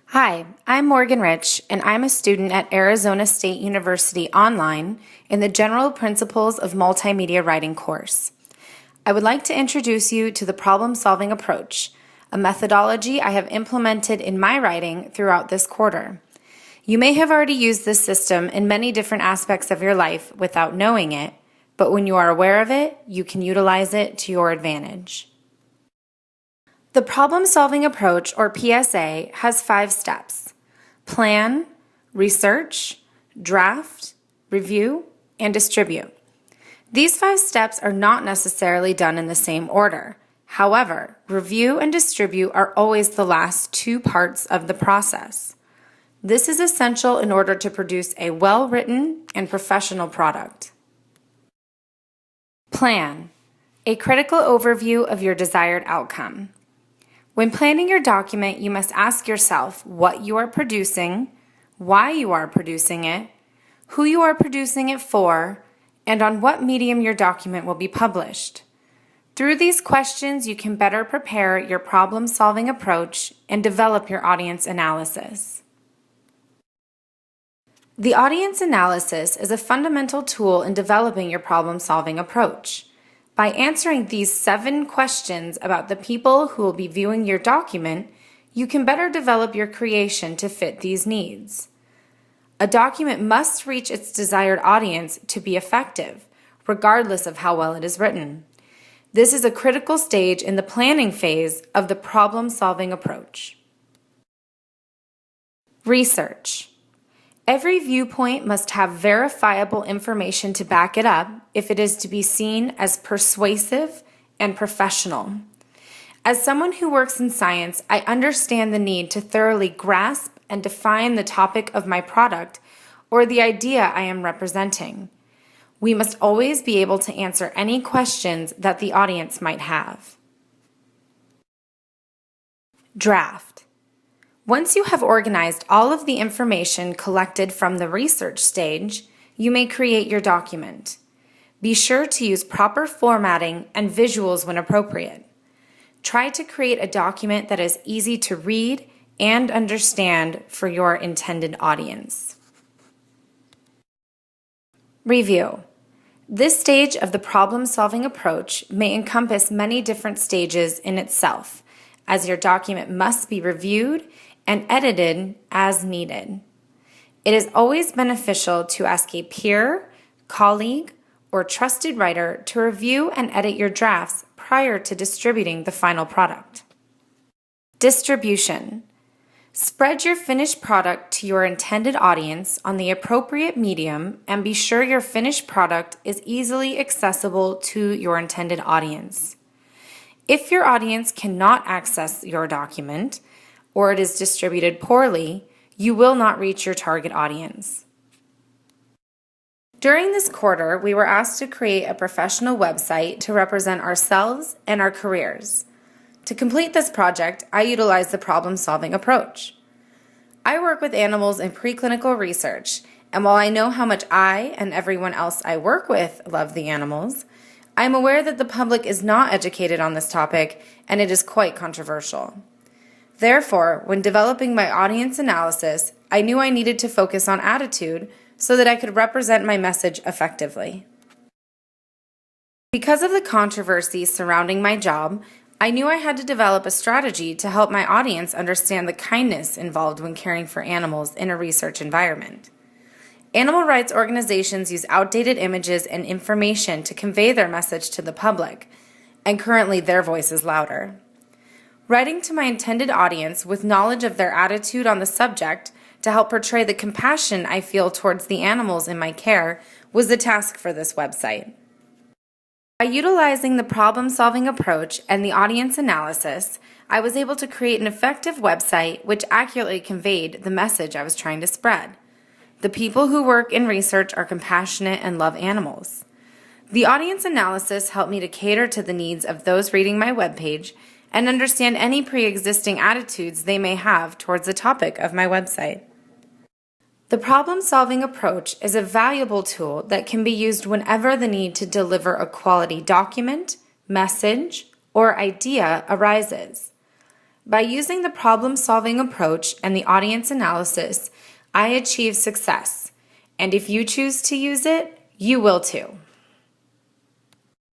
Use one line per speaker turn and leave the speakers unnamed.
Hi, I'm Morgan Rich, and I'm a student at Arizona State University Online in the General Principles of Multimedia Writing course. I would like to introduce you to the problem-solving approach, a methodology I have implemented in my writing throughout this quarter. You may have already used this system in many different aspects of your life without knowing it, but when you are aware of it, you can utilize it to your advantage. The problem-solving approach, or PSA, has 5 steps: plan, research, draft, review, and distribute. These 5 steps are not necessarily done in the same order. However, review and distribute are always the last 2 parts of the process. This is essential in order to produce a well-written and professional product. Plan, a critical overview of your desired outcome. When planning your document, you must ask yourself what you are producing, why you are producing it, who you are producing it for, and on what medium your document will be published. Through these questions, you can better prepare your problem-solving approach and develop your audience analysis. The audience analysis is a fundamental tool in developing your problem-solving approach. By answering these 7 questions about the people who will be viewing your document, you can better develop your creation to fit these needs. A document must reach its desired audience to be effective, regardless of how well it is written. This is a critical stage in the planning phase of the problem-solving approach. Research. Every viewpoint must have verifiable information to back it up if it is to be seen as persuasive and professional. As someone who works in science, I understand the need to thoroughly grasp and define the topic of my product or the idea I am representing. We must always be able to answer any questions that the audience might have. Draft. Once you have organized all of the information collected from the research stage, you may create your document. Be sure to use proper formatting and visuals when appropriate. Try to create a document that is easy to read and understand for your intended audience. Review. This stage of the problem-solving approach may encompass many different stages in itself, as your document must be reviewed and edited as needed. It is always beneficial to ask a peer, colleague, or trusted writer to review and edit your drafts prior to distributing the final product. Distribution. Spread your finished product to your intended audience on the appropriate medium and be sure your finished product is easily accessible to your intended audience. If your audience cannot access your document, or it is distributed poorly, you will not reach your target audience. During this quarter, we were asked to create a professional website to represent ourselves and our careers. To complete this project, I utilized the problem-solving approach. I work with animals in preclinical research, and while I know how much I and everyone else I work with love the animals, I am aware that the public is not educated on this topic, and it is quite controversial. Therefore, when developing my audience analysis, I knew I needed to focus on attitude so that I could represent my message effectively. Because of the controversy surrounding my job, I knew I had to develop a strategy to help my audience understand the kindness involved when caring for animals in a research environment. Animal rights organizations use outdated images and information to convey their message to the public, and currently their voice is louder. Writing to my intended audience with knowledge of their attitude on the subject to help portray the compassion I feel towards the animals in my care was the task for this website. By utilizing the problem-solving approach and the audience analysis, I was able to create an effective website which accurately conveyed the message I was trying to spread. The people who work in research are compassionate and love animals. The audience analysis helped me to cater to the needs of those reading my webpage and understand any pre-existing attitudes they may have towards the topic of my website. The problem-solving approach is a valuable tool that can be used whenever the need to deliver a quality document, message, or idea arises. By using the problem-solving approach and the audience analysis, I achieved success. And if you choose to use it, you will too.